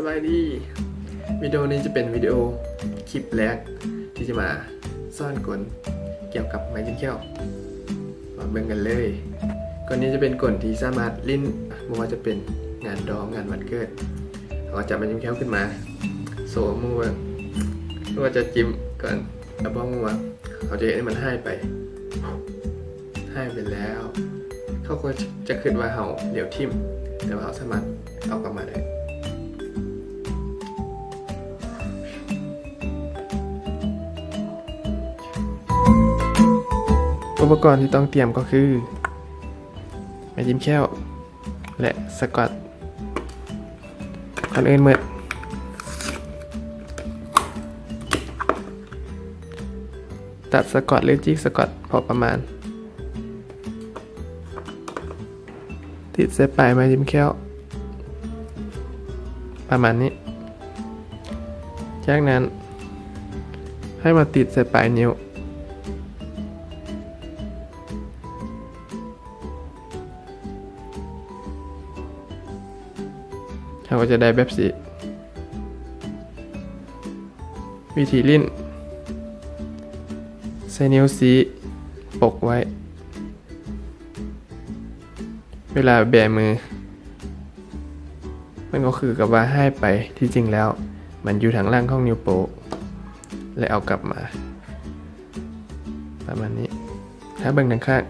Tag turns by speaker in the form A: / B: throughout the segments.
A: บายดีวิดีโอนี้จะเป็นวิดีโอคลิปแรกที่จะมาซ่อนกลเกี่ยวกับไม้จิ้มแก้วมาเบิ่งกันเลยกลนี้จะเป็นกลที่สามารถลิ้นไม่ว่าจะเป็นงานดองงานวันเกิดเราจับไม้จิ้มแก้วขึ้นมาโซ่มือไม่ว่าจะจิ้มก่อนแล้วบ้องมือเขาจะเห็นให้มันหายไปแล้วเขาก็จะคิดว่าเขาเดี๋ยวทิ่มแต่ว่าเขาสามารถเอากลับมาได้อุปกรณ์ที่ต้องเตรียมก็คือไม้จิ้มแก้วและสกอตก่อนอื่นมืดตัดสกอตหรือจิกสกอตพอประมาณติดเส้นปลายไม้จิ้มแก้วประมาณนี้จากนั้นให้มาติดเส้นปลายนิ้วเราก็จะได้แบบสีวิธีลิ้นใส่นิ้วชี้ปกไว้เวลาแบมือมันก็คือกับว่าให้ไปที่จริงแล้วมันอยู่ทางล่างของนิ้วโป้งและเอากลับมาประมาณนี้ถ้าเบิ่งทางข้าง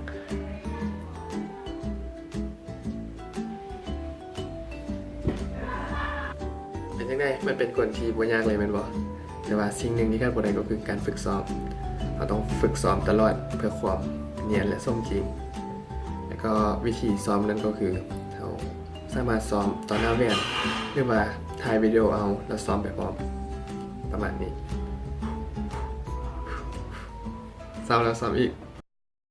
A: เป็นยังไงมันเป็นกลที่บ่ยากเลยแม่นบ่แต่ว่าสิ่งหนึ่งที่ขาดบ่ได้ก็คือการฝึกซ้อมเราต้องฝึกซ้อมตลอดเพื่อความเนียนและสมจริงแล้วก็วิธีซ้อมนั้นก็คือเราสามารถซ้อมตอนหน้าแว่นหรือว่าถ่ายวิดีโอเอาแล้วซ้อมไปพร้อมประมาณนี้ซ้อมแล้วซ้อมอีก